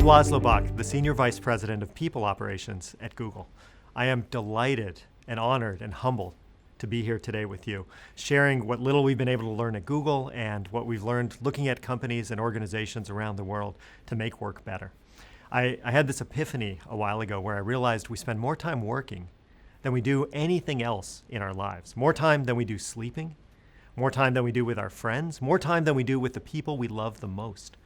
Laszlo Bock, the Senior Vice President of People Operations at Google. I am delighted and honored and humbled to be here today with you, sharing what little we've been able to learn at Google and what we've learned looking at companies and organizations around the world to make work better. I had this epiphany a while ago where I realized we spend more time working than we do anything else in our lives. More time than we do sleeping, more time than we do with our friends, more time than we do with the people we love the most.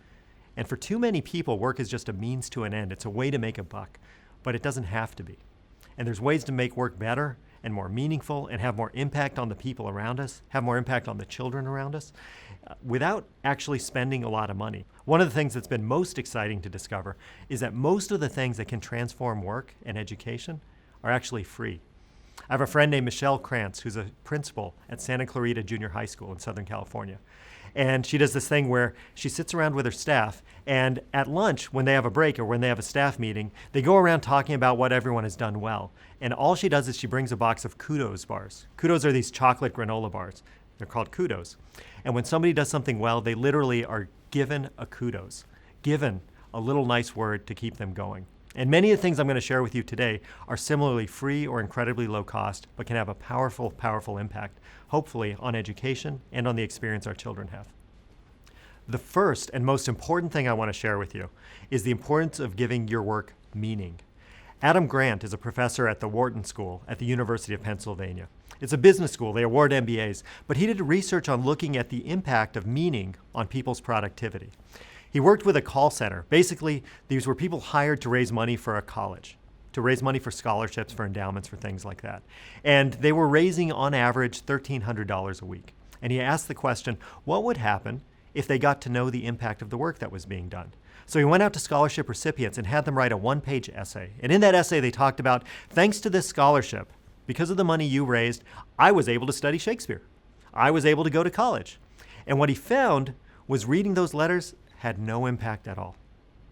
And for too many people, work is just a means to an end. It's a way to make a buck, but it doesn't have to be. And there's ways to make work better and more meaningful and have more impact on the people around us, have more impact on the children around us, without actually spending a lot of money. One of the things that's been most exciting to discover is that most of the things that can transform work and education are actually free. I have a friend named Michelle Krantz, who's a principal at Santa Clarita Junior High School in Southern California. And she does this thing where she sits around with her staff, and at lunch, when they have a break or when they have a staff meeting, they go around talking about what everyone has done well. And all she does is she brings a box of Kudos bars. Kudos are these chocolate granola bars. They're called Kudos. And when somebody does something well, they literally are given a kudos, given a little nice word to keep them going. And many of the things I'm going to share with you today are similarly free or incredibly low cost, but can have a powerful, powerful impact, hopefully on education and on the experience our children have. The first and most important thing I want to share with you is the importance of giving your work meaning. Adam Grant is a professor at the Wharton School at the University of Pennsylvania. It's a business school. They award MBAs, but he did research on looking at the impact of meaning on people's productivity. He worked with a call center. Basically, these were people hired to raise money for a college, to raise money for scholarships, for endowments, for things like that. And they were raising, on average, $1,300 a week. And he asked the question, what would happen if they got to know the impact of the work that was being done? So he went out to scholarship recipients and had them write a one-page essay. And in that essay, they talked about, thanks to this scholarship, because of the money you raised, I was able to study Shakespeare. I was able to go to college. And what he found was reading those letters had no impact at all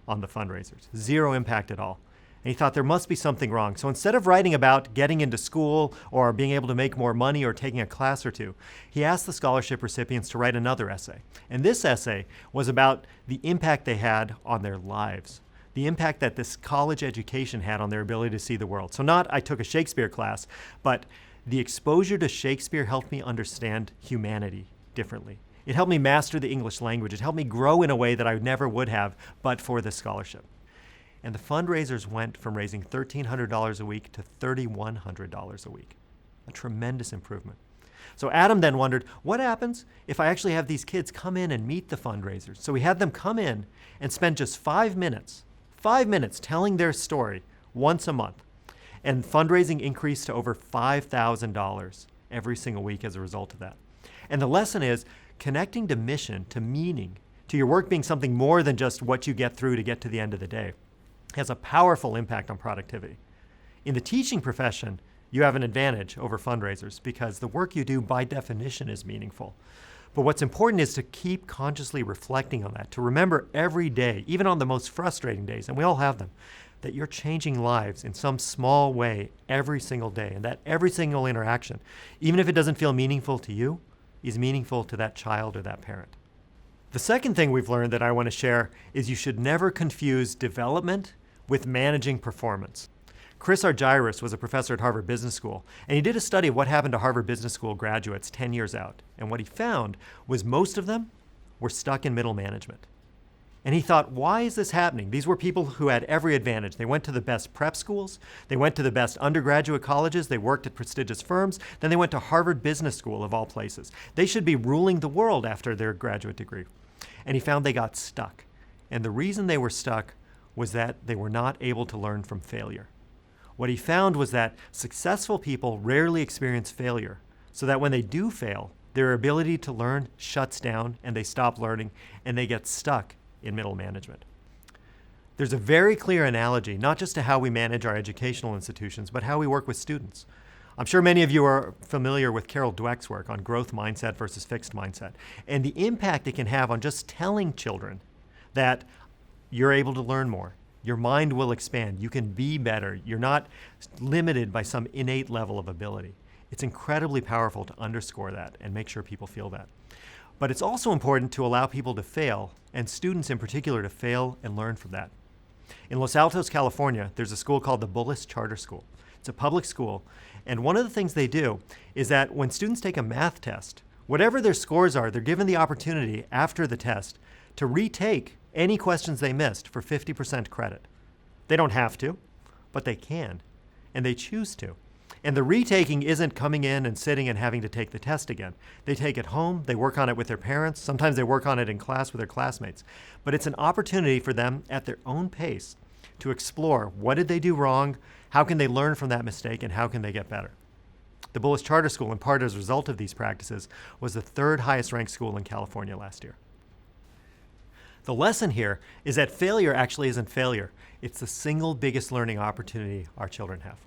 on the fundraisers, zero impact at all. And he thought there must be something wrong. So instead of writing about getting into school or being able to make more money or taking a class or two, he asked the scholarship recipients to write another essay. And this essay was about the impact they had on their lives, the impact that this college education had on their ability to see the world. So not I took a Shakespeare class, but the exposure to Shakespeare helped me understand humanity differently. It helped me master the English language. It helped me grow in a way that I never would have but for this scholarship. And the fundraisers went from raising $1,300 a week to $3,100 a week. A tremendous improvement. So Adam then wondered, what happens if I actually have these kids come in and meet the fundraisers? So we had them come in and spend just 5 minutes telling their story once a month. And fundraising increased to over $5,000 every single week as a result of that. And the lesson is connecting to mission, to meaning, to your work being something more than just what you get through to get to the end of the day, has a powerful impact on productivity. In the teaching profession, you have an advantage over fundraisers because the work you do by definition is meaningful. But what's important is to keep consciously reflecting on that, to remember every day, even on the most frustrating days, and we all have them, that you're changing lives in some small way every single day, and that every single interaction, even if it doesn't feel meaningful to you, is meaningful to that child or that parent. The second thing we've learned that I want to share is you should never confuse development with managing performance. Chris Argyris was a professor at Harvard Business School, and he did a study of what happened to Harvard Business School graduates 10 years out. And what he found was most of them were stuck in middle management. And he thought, why is this happening? These were people who had every advantage. They went to the best prep schools, they went to the best undergraduate colleges, they worked at prestigious firms, then they went to Harvard Business School of all places. They should be ruling the world after their graduate degree. And he found they got stuck. And the reason they were stuck was that they were not able to learn from failure. What he found was that successful people rarely experience failure, so that when they do fail, their ability to learn shuts down and they stop learning and they get stuck in middle management. There's a very clear analogy, not just to how we manage our educational institutions, but how we work with students. I'm sure many of you are familiar with Carol Dweck's work on growth mindset versus fixed mindset, and the impact it can have on just telling children that you're able to learn more. Your mind will expand. You can be better. You're not limited by some innate level of ability. It's incredibly powerful to underscore that and make sure people feel that. But it's also important to allow people to fail, and students in particular to fail and learn from that. In Los Altos, California, there's a school called the Bullis Charter School. It's a public school, and one of the things they do is that when students take a math test, whatever their scores are, they're given the opportunity after the test to retake any questions they missed for 50% credit. They don't have to, but they can, and they choose to. And the retaking isn't coming in and sitting and having to take the test again. They take it home, they work on it with their parents, sometimes they work on it in class with their classmates. But it's an opportunity for them at their own pace to explore what did they do wrong, how can they learn from that mistake, and how can they get better. The Bullis Charter School, in part as a result of these practices, was the third highest ranked school in California last year. The lesson here is that failure actually isn't failure. It's the single biggest learning opportunity our children have.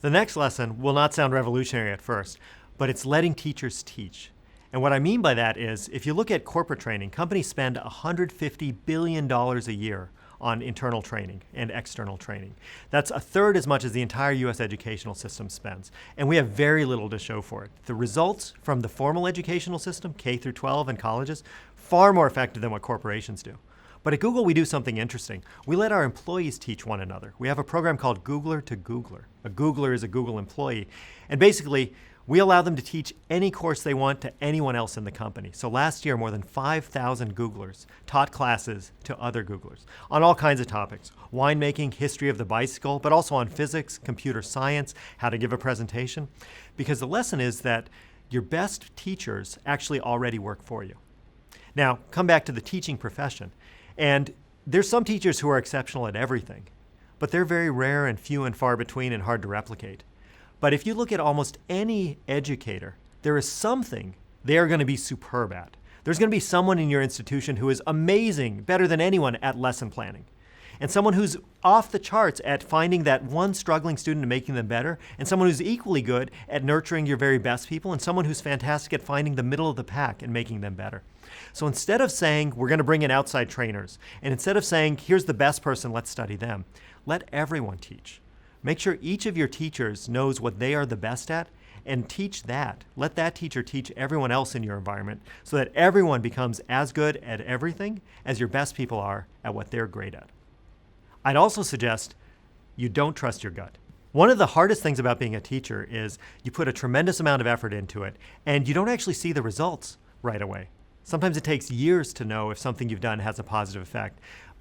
The next lesson will not sound revolutionary at first, but it's letting teachers teach. And what I mean by that is, if you look at corporate training, companies spend $150 billion a year on internal training and external training. That's a third as much as the entire US educational system spends. And we have very little to show for it. The results from the formal educational system, K through 12 and colleges, far more effective than what corporations do. But at Google, we do something interesting. We let our employees teach one another. We have a program called Googler to Googler. A Googler is a Google employee. And basically, we allow them to teach any course they want to anyone else in the company. So last year, more than 5,000 Googlers taught classes to other Googlers on all kinds of topics. Winemaking, history of the bicycle, but also on physics, computer science, how to give a presentation. Because the lesson is that your best teachers actually already work for you. Now, come back to the teaching profession. And there's some teachers who are exceptional at everything, but they're very rare and few and far between and hard to replicate. But if you look at almost any educator, there is something they are going to be superb at. There's going to be someone in your institution who is amazing, better than anyone at lesson planning, and someone who's off the charts at finding that one struggling student and making them better, and someone who's equally good at nurturing your very best people, and someone who's fantastic at finding the middle of the pack and making them better. So instead of saying, we're going to bring in outside trainers, and instead of saying, here's the best person, let's study them, let everyone teach. Make sure each of your teachers knows what they are the best at, and teach that. Let that teacher teach everyone else in your environment so that everyone becomes as good at everything as your best people are at what they're great at. I'd also suggest you don't trust your gut. One of the hardest things about being a teacher is you put a tremendous amount of effort into it, and you don't actually see the results right away. Sometimes it takes years to know if something you've done has a positive effect.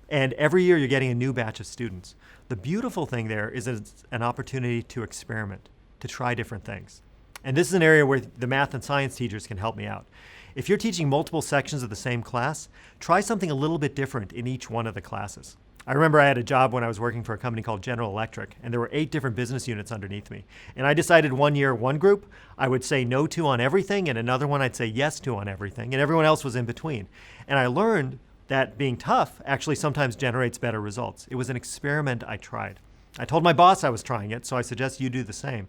And every year you're getting a new batch of students. The beautiful thing there is that it's an opportunity to experiment, to try different things. And this is an area where the math and science teachers can help me out. If you're teaching multiple sections of the same class, try something a little bit different in each one of the classes. I remember I had a job when I was working for a company called General Electric, and there were 8 different business units underneath me. And I decided one year, one group, I would say no to on everything, and another one I'd say yes to on everything, and everyone else was in between. And I learned that being tough actually sometimes generates better results. It was an experiment I tried. I told my boss I was trying it, so I suggest you do the same.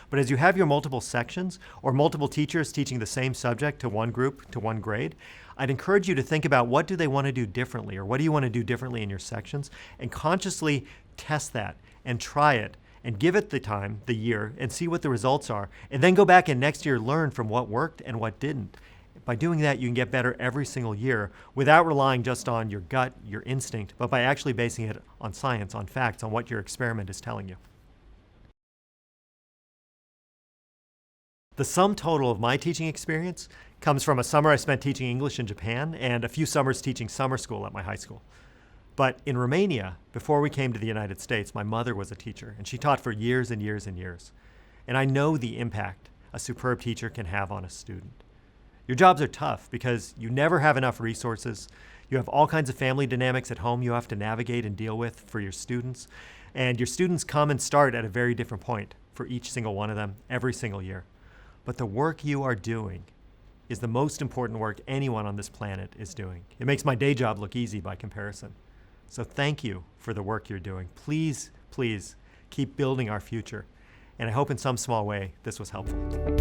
But as you have your multiple sections or multiple teachers teaching the same subject to one group, to one grade, I'd encourage you to think about what do they want to do differently, or what do you want to do differently in your sections, and consciously test that and try it and give it the time, the year, and see what the results are. And then go back and next year learn from what worked and what didn't. By doing that, you can get better every single year without relying just on your gut, your instinct, but by actually basing it on science, on facts, on what your experiment is telling you. The sum total of my teaching experience comes from a summer I spent teaching English in Japan and a few summers teaching summer school at my high school. But in Romania, before we came to the United States, my mother was a teacher, and she taught for years and years and years. And I know the impact a superb teacher can have on a student. Your jobs are tough because you never have enough resources. You have all kinds of family dynamics at home you have to navigate and deal with for your students. And your students come and start at a very different point for each single one of them every single year. But the work you are doing is the most important work anyone on this planet is doing. It makes my day job look easy by comparison. So thank you for the work you're doing. Please, please keep building our future. And I hope in some small way this was helpful.